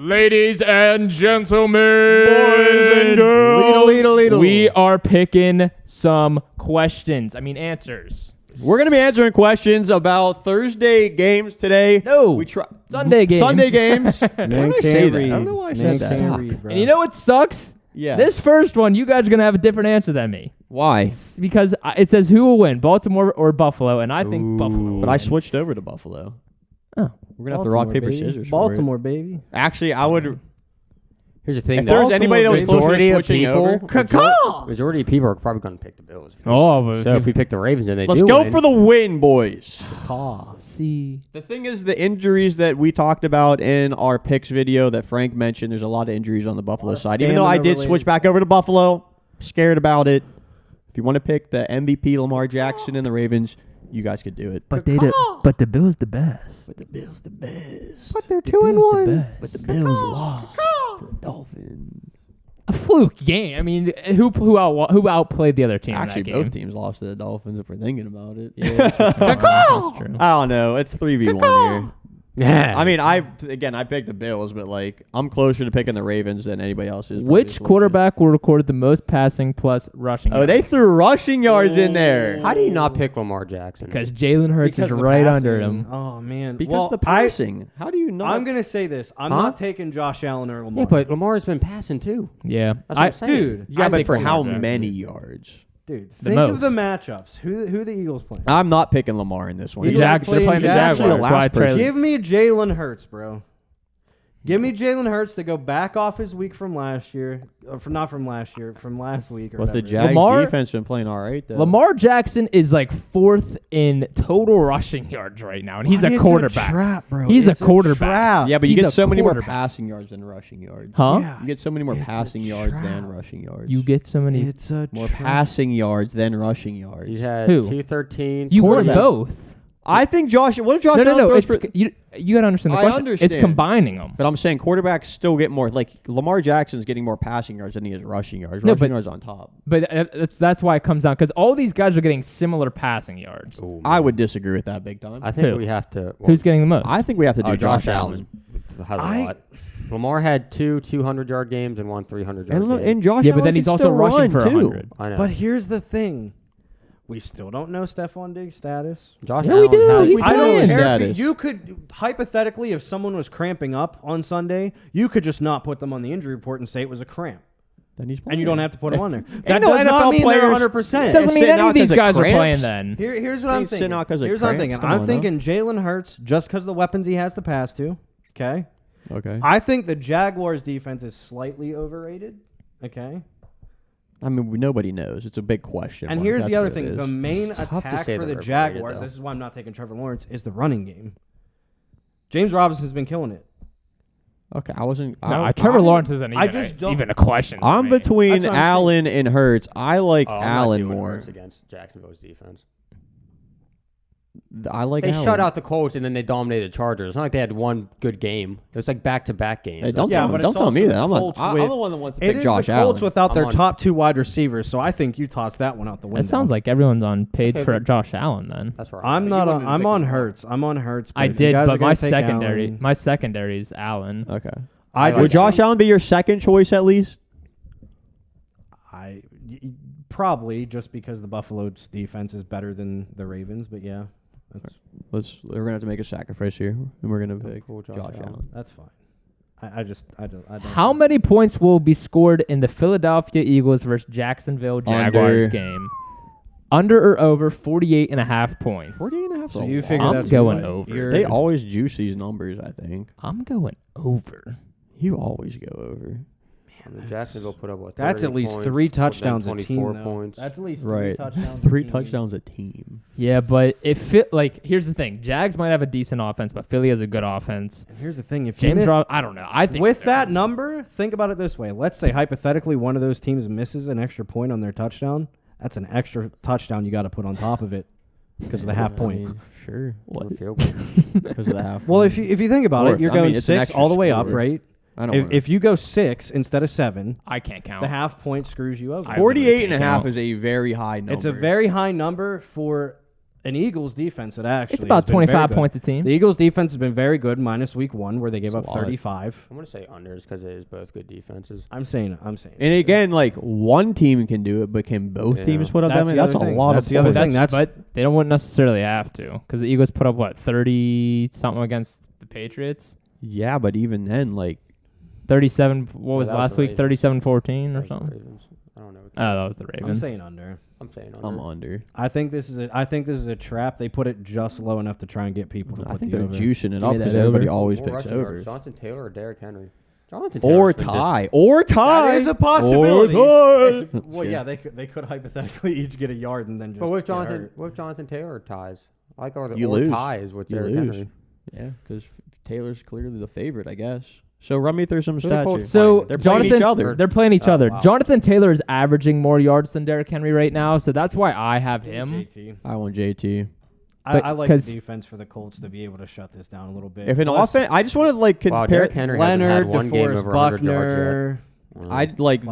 Ladies and gentlemen, boys and girls, we are picking some answers. We're going to be answering questions about Thursday games today. No, Sunday games. Sunday games. Why did I say that? I read. don't know why I said that. And you know what sucks? Yeah. This first one, you guys are going to have a different answer than me. Why? Because it says who will win, Baltimore or Buffalo, and I think Buffalo will But I win. switched over to Buffalo. Oh. We're going to have to rock, paper, baby. scissors. Baltimore, baby. Actually, I would... Here's the thing. If there was anybody that was closer to switching over... Majority of people are probably going to pick the Bills. But So if we pick the Ravens and they Let's do go win, for the win, boys. See. The thing is, the injuries that we talked about in our picks video that Frank mentioned, there's a lot of injuries on the Buffalo side. Even though I did switch back over to Buffalo, scared about it. If you want to pick the MVP Lamar Jackson and the Ravens, you guys could do it. But the Bills the best. But the Bills the best. But they're The Bills the best. But the Bills lost to the Dolphins. A fluke game. I mean, who outplayed the other team Actually, in that game? both teams lost to the Dolphins if we're thinking about it. Yeah, that's true. I don't know. It's 3v1 here. Yeah. I mean, I picked the Bills, but I'm closer to picking the Ravens than anybody else is. Which quarterback will record the most passing plus rushing yards? Oh, they threw rushing yards in there. How do you not pick Lamar Jackson? Because Jalen Hurts is right under him. Oh, man. Because the passing. How do you not? I'm going to say this. I'm not taking Josh Allen or Lamar. Yeah, but Lamar's been passing too. Yeah. That's what I'm saying. Dude. Yeah, I but think for how Lamar Jackson. many yards? Dude, The think of the most. matchups. Who the Eagles playing? I'm not picking Lamar in this one. Eagles They're playing the Jaguars. Jaguars. Last So I person. traded- Give me Jalen Hurts, bro. Give me Jalen Hurts to go back off his week from last year. From last week. Or But the whatever. Jags Lamar- defense been playing all right, though. Lamar Jackson is like fourth in total rushing yards right now, and he's a It's quarterback. trap, bro. He's It's a quarterback. trap. Yeah, but you He's get a so many more quarterback. passing yards than rushing yards. Huh? Yeah. You get so many more It's a passing yards than trap. rushing yards. You get so many. It's a more trap. passing yards than rushing yards. He's had Who? 213. You won quarterback. both. I think Josh. What if Josh Allen No. throws It's for? you got to understand the I question. understand. It's combining them. But I'm saying quarterbacks still get more. Like Lamar Jackson's getting more passing yards than he is rushing yards. No, Rushing but- yards on top. But that's why it comes down, because all these guys are getting similar passing yards. Ooh, I would disagree with that big time. I think Who? we have to. Who's getting the most? I think we have to do Josh Allen. Had a lot. Lamar had 2 200-yard games and 1 300-yard And, game. and Josh yeah, Allen but then he's can also still rushing run, for too. 100. I know. But here's the thing. We still don't know Stephon Diggs' status. Josh Yeah, we Allen do. had- He's I know playing. his Status. status. You could, hypothetically, if someone was cramping up on Sunday, you could just not put them on the injury report and say it was a cramp. Then he's And you don't have to put them on there. Ain't That no does not NFL mean they're players- 100%. Doesn't mean sitting any out of these 'cause of guys are cramps. playing then. Here's what I'm He's sitting thinking. out 'cause of Here's what I'm cramps. thinking. Come I'm on, thinking Jalen Hurts, just because of the weapons he has to pass to. Okay. Okay. I think the Jaguars' defense is slightly overrated. Okay. I mean, nobody knows. It's a big question. And mark. here's That's the other what it thing. is. The main It's tough to attack say for the they're overrated, Jaguars, though. this is why I'm not taking Trevor Lawrence, is the running game. James Robinson's been killing it. Okay, I wasn't. No, Trevor Lawrence isn't I even, just don't- even a question. for I'm me. between That's what I'm Allen and Hurts. I like Oh, I'm not Allen doing more. Hurts against Jacksonville's defense. I like They Allen. shut out the Colts and then they dominated the Chargers. It's not like they had one good game. It was like back-to-back games. Hey, don't Yeah, tell, but don't it's tell me also that. the I'm Colts I'm with- the one that wants to It pick is Josh the Allen. Colts without their I'm on- top two wide receivers, so I think you tossed that one out the window. It sounds like everyone's on page Okay, for but- Josh Allen then. That's right. I'm You not. wouldn't I'm pick on Lamar. Hurts. I'm on Hurts. I if you did, guys but are gonna take my Allen, secondary is Allen. Okay. I Would just- Josh Allen be your second choice at least? Probably just because the Buffalo's defense is better than the Ravens, but yeah, We're gonna have to make a sacrifice here, and we're gonna pick Cool, Josh Allen. that's fine. I don't. How many points will be scored in the Philadelphia Eagles versus Jacksonville Jaguars Under. game? Under or over 48.5 points? 48.5. So you figure I'm that's going what? over. You're- They always juice these numbers. I think I'm going over. you always go over. And then Jacksonville put up what? That's 30 at least points, 3 then touchdowns a 24 team. points. That's at least Right. 3 touchdowns. Three a team. touchdowns a team. Yeah, but here's the thing. Jags might have a decent offense, but Philly has a good offense. And here's the thing: if James you Rob, I don't know. I think with that number, think about it this way. Let's say hypothetically one of those teams misses an extra point on their touchdown. That's an extra touchdown you got to put on top of it because of the half I point. mean, sure. What? Field goal. Because of the half. Well, point. if you think about Or it, you're I mean, going it's an 6 extra all the way up, score. right? I don't. If you go 6 instead of 7, I can't count. the half point screws you over. I 48 and a can't half count. is a very high number. It's a very high number for An Eagles defense that actually It's about has been very 25 good. points a team. The Eagles defense has been very good, minus week 1 where they gave That's up a lot. 35. I'm gonna say unders because it is both good defenses. I'm saying. And again, like one team can do it, but can both Yeah. teams put up That's that many? the That's a other thing. lot That's of the other points. thing. That's but they don't necessarily have to because the Eagles put up what 30 something against the Patriots. Yeah, but even then, like 37. What was that was last the week? Ravens. 37-14 That or was the something. Ravens. I don't know. Oh, that was the I'm Ravens. saying under. I'm saying under. I'm under. I think this is a trap. They put it just low enough to try and get people to put I think the they're over. juicing it Give up me because that everybody over. always More picks rushing yards, over. Jonathan Taylor or Derrick Henry. Jonathan Or Taylor's been tie. Or tie. That is a possibility. Or tie. It's- well, yeah, they could hypothetically each get a yard and then just. But what if get Jonathan? hurt. What if Jonathan Taylor ties? I like all the You or lose. ties with You Derrick lose. Henry. Yeah, because Taylor's clearly the favorite, I guess. So run me through some Who the stats Colts here. So They're playing Jonathan, each other. They're playing each Oh, other. wow. Jonathan Taylor is averaging more yards than Derrick Henry right now, so that's why I have him. JT. I want JT. I like the 'cause- defense for the Colts to be able to shut this down a little bit. If an Plus, offense, I just want to like Wow, compare. Derrick Henry hasn't had Leonard, one game DeForest over 100 yards Buckner. yet. I'd like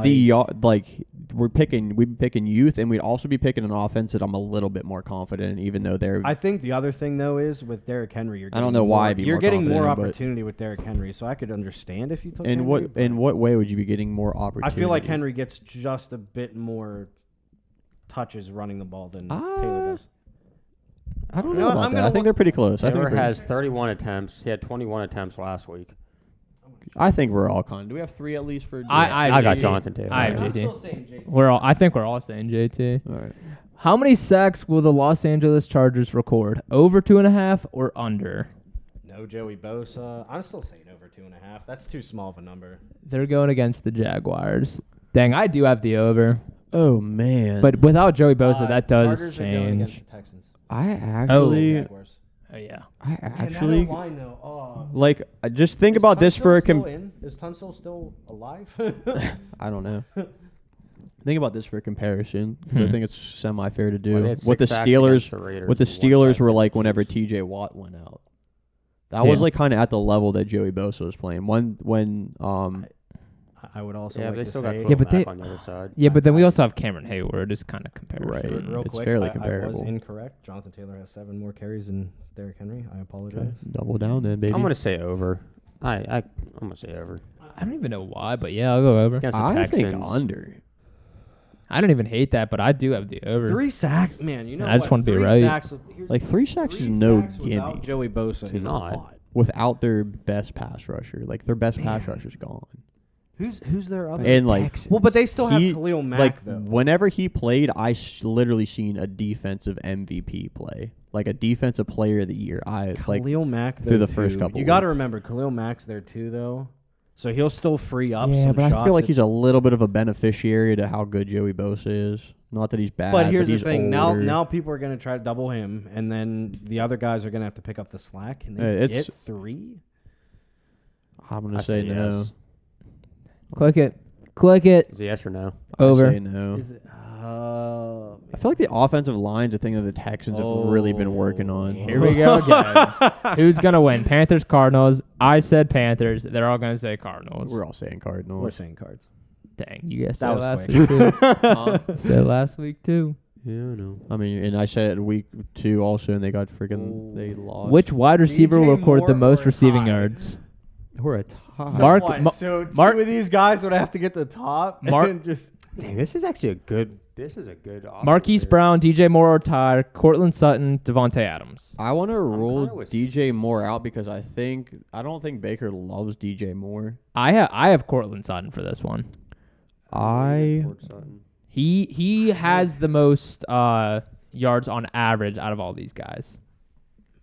we'd be picking youth, and we'd also be picking an offense that I'm a little bit more confident in, even though they're. I think the other thing though is with Derrick Henry, you're. I don't getting know why more- I'd be you're more getting more confident, but- opportunity with Derrick Henry, so I could understand if you took. in Henry, what but way would you be getting more opportunity? I feel like Henry gets just a bit more touches running the ball than Taylor does. I don't You know know what, about I'm that. gonna I think look- they're pretty close. Taylor has 31 attempts. He had 21 attempps last week. I think we're all con. Do we have 3 at least for? I got JT. Jonathan Taylor. I have Yeah. JT. saying JT. I think we're all saying JT. All right. How many sacks will the Los Angeles Chargers record? Over 2.5 or under? No Joey Bosa. I'm still saying over 2.5. That's too small of a number. They're going against the Jaguars. Dang, I do have the over, Oh man. but without Joey Bosa, that does Chargers are going against change. the Texans. I Oh. actually, Jaguars. Oh yeah. I Man, actually that line though. Oh. like. Just think Is about this for a Tunsil still in? Is Tunsil still alive? I don't know. Think about this for a comparison, 'cause I Hmm. think it's semi-fair to do. Well, they had What the 6 sacks Steelers, against the Raiders what the and 1 Steelers sack were against like the whenever Chiefs. T.J. Watt went out. That was Yeah. like kind of at the level that Joey Bosa was playing. When I would also Yeah, like they to still got say. Yeah, Khalil but Mack they- on the other side. Yeah, but then we also have Cameron Hayward. Is kind of comparable. Right. Real It's quick, fairly I was comparable. incorrect. Jonathan Taylor has 7 more carries than Derrick Henry. I apologize. okay, double down then, baby. I'm gonna say over. I'm gonna say over. I don't even know why, but yeah, I'll go over. Against the I think Texans. under. I don't even hate that, but I do have the over. 3 sacks, man. You know I just what? wanna be 3 right. Sacks here's Like the 3 thing. sacks is 3 no sacks without gimme Joey Bosa It's is not. a lot. Without their best pass rusher. Like their best pass rusher's gone. Who's their other? And like Well, but they still have he- Khalil Mack like though. whenever he played, literally seen a defensive MVP play, like a defensive player of the year. Khalil Mack through though, the first too. couple You got to weeks. remember Khalil Mack's there too though, so he'll still free up yeah, some but shots. I feel like at- he's a little bit of a beneficiary to how good Joey Bosa is. Not that he's bad, But here's the he's thing: older. now people are going to try to double him, and then the other guys are going to have to pick up the slack. Can they It's- get 3? I'm gonna I say say no. yes. Click it. Click it. Is it yes or no? I Over. say no. Is it? I feel like the offensive line's a thing that the Texans have really been working on. Here we go again. Who's gonna win? Panthers, Cardinals. I said Panthers. They're all gonna say Cardinals. We're all saying Cardinals. We're saying cards. Dang, you guys That said was last quick. week too. Said last week too. Yeah, no. I mean, and I said it week 2 also, and they got freaking they lost. Which wide receiver will DJ record the Moore most or receiving Hyde? yards? we're a tie. Mark- so Mark- two of these guys would have to get the top. Mark- and just Dang, this is actually a good. This is a good. offense Marquise here. Brown, DJ Moore or Ty, Cortland Sutton, Devontae Adams. I want to rule kinda with DJ Moore out because I don't think Baker loves DJ Moore. I have Cortland Sutton for this one. Ford Sutton. He has the most yards on average out of all these guys.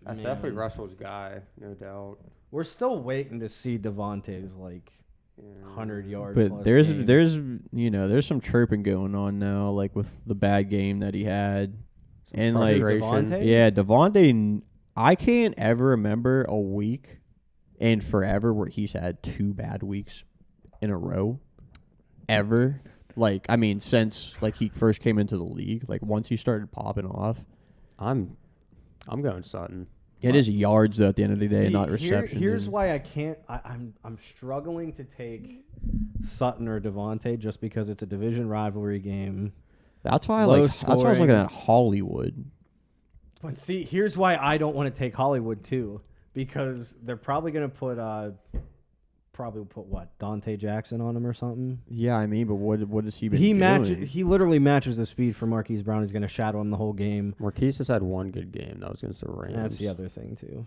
That's Man. definitely Russell's guy, no doubt. we're still waiting to see Devontae's like Yeah. 100-yard. But plus there's game. there's some chirping going on now, like with the bad game that he had, and like frustration. Devontae? yeah, Devontae. I can't ever remember a week in forever where he's had 2 bad weeks in a row, ever. Like I mean, since like he first came into the league, like once he started popping off. I'm going Sutton. It is yards though at the end of the day, See, not reception. Here's why I can't. I'm struggling to take Sutton or Devontae just because it's a division rivalry game. That's why I low like. That's why I was scoring. looking at Hollywood. But see, here's why I don't want to take Hollywood too, because they're probably gonna put what, Dante Jackson on him or something. Yeah, I mean, but what has he been He doing? He literally matches the speed for Marquise Brown. He's gonna shadow him the whole game. Marquise has had one good game. That was against the Rams. That's the other thing too.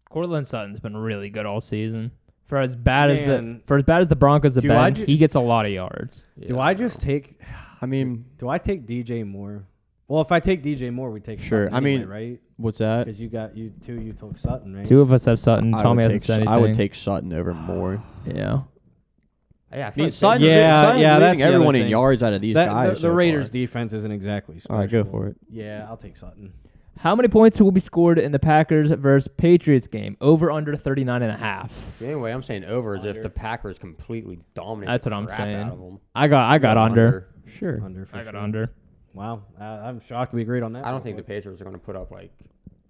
Cortland Sutton's been really good all season. For as bad as Man. the Broncos have Do I been, he gets a lot of yards. Do I just take? I mean, Do I take DJ Moore? Well, if I take DJ Moore, we take Sure. Sutton I mean, anyway, right? what's that? Because you took Sutton, right? Two of us have Sutton. Tommy hasn't said anything. I would take Sutton over Moore. Yeah. Yeah, I I feel mean, like Sutton's that's leading the other everyone in thing. yards out of these guys. The so Raiders' far. defense isn't exactly special. All right, go for it. Yeah, I'll take Sutton. How many points will be scored in the Packers versus Patriots game? Over under 39.5. Anyway, I'm saying over as if Under. the Packers completely dominate. That's the what I'm crap saying. Out of them. I got under. Sure. Under for I got sure. under. Wow, I'm shocked we agreed on that. I don't think the Patriots are going to put up like.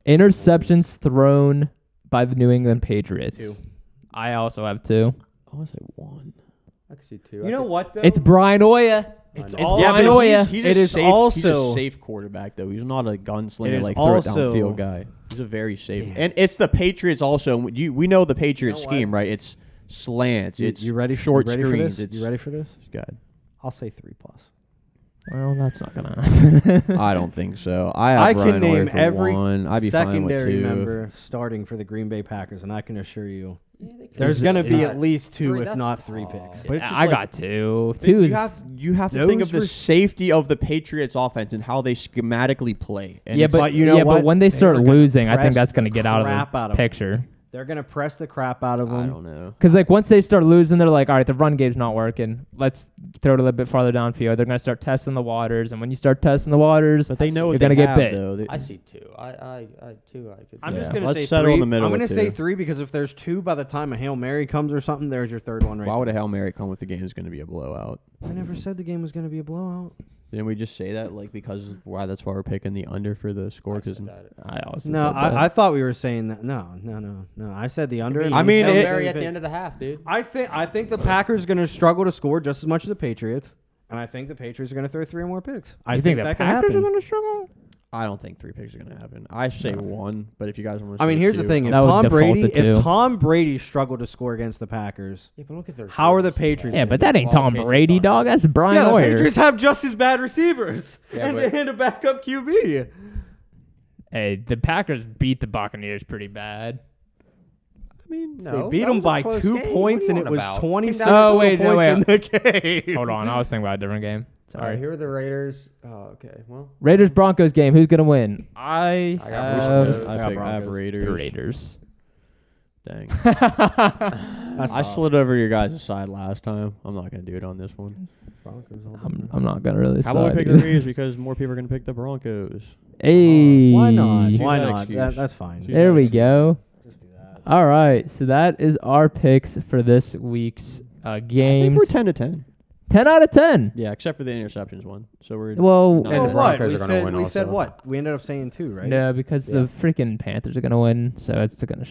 Interceptions thrown by the New England Patriots. 2. I also have 2. I want to say 1. I could see 2. You know what though? It's Brian Oya. It's I know. all. Yeah, but Oya. he's It a is safe, also- he's a safe quarterback though. He's not a It gunslinger is like throw it also- downfield guy. He's a very safe. Man. And it's the Patriots also. We know the Patriots You know what? scheme, right? It's slants. It's you ready? short you ready screens. For this? It's You ready for this? good. I'll say 3+. Well, that's not gonna happen. I don't think so. I have I Brian can Hoyer name for every 1. I'd be fine with secondary 2. member starting for the Green Bay Packers, and I can assure you, there's going to be is- at least 2, Three, if that's- not 3 oh. picks. But it's just I like- got 2. 2 is you have to think Those of the were- safety of the Patriots offense and how they schematically play. And yeah, it's- but you know yeah, what? but when they start They're gonna losing, I think press that's gonna get out of crap out the of 'em. picture. They're going to press the crap out of I them. don't know. Because like once they start losing, they're like, all right, the run game's not working. Let's throw it a little bit farther downfield. They're gonna start testing the waters, and when you start testing the waters, But they know You're what gonna they get have, bit. though. They- I see 2. I 2. I could. I'm Yeah. just going to Let's say settle 3. in the middle I'm going to with say 2. 3 because if there's 2 by the time a Hail Mary comes or something, there's your third one right Why would a there. Hail Mary come with the game is going to be a blowout? I never said the game was going to be a blowout. Didn't we just say that because that's why we're picking the under for the score? I 'Cause said that. I also No, said that. I thought we were saying that. No. I said the under. and I you mean, said it- Mary at the the end of the half, dude. I think the Packers are going to struggle to score just as much as the Patriots, and I think the Patriots are going to throw 3 or more picks. I you think the that can Packers happen. are gonna struggle? I don't think 3 picks are going to happen. I say No. 1, but if you guys want to, I mean, here's the thing: if That would Tom default Brady, to 2. if Tom Brady struggled to score against the Packers, Yeah, but look at their. How are the receivers. Patriots Yeah, but that ain't Well, Tom Patriots Brady, don't. dog. That's Brian the Hoyer. Patriots have just as bad receivers Yeah, and, but- and a backup QB. Hey, the Packers beat the Buccaneers pretty bad. I mean, No, They beat that them was a by close 2 game. points, What are and you it was on about? 26 Oh, wait, no, points wait. in the game. Hold on, I was thinking about a different game. All right, Sorry. here are the Raiders. Oh, okay. Well, Raiders Broncos game. Who's gonna win? I got have Broncos. I got have Broncos. Raiders. the Raiders. Dang. That's I tough. slid over your guys' side last time. I'm not going to do it on this one. Broncos all I'm not gonna really. How about we side pick the either. Raiders because more people are going to pick the Broncos? Hey, Why not? Use Why that not? excuse. That's fine. Use There that we excuse. go. Just do that. All right, so that is our picks for this week's I think games. we're 10 to 10. 10 out of 10. Yeah, except for the interceptions one. So we're Well, No, And the what? Broncos We are gonna said, win we said also. what? We ended up saying 2, right? no, because Yeah. the freaking Panthers are gonna win, so it's gonna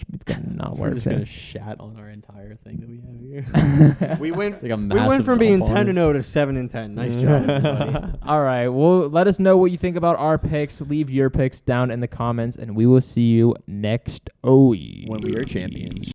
not we're work. just going there. to shat on our entire thing that we have here. We went. Like a We went massive from being dump on 10 it. to 0 to 7 and 10. Nice job, everybody. All right, well, let us know what you think about our picks. Leave your picks down in the comments, and we will see you next week When we are champions.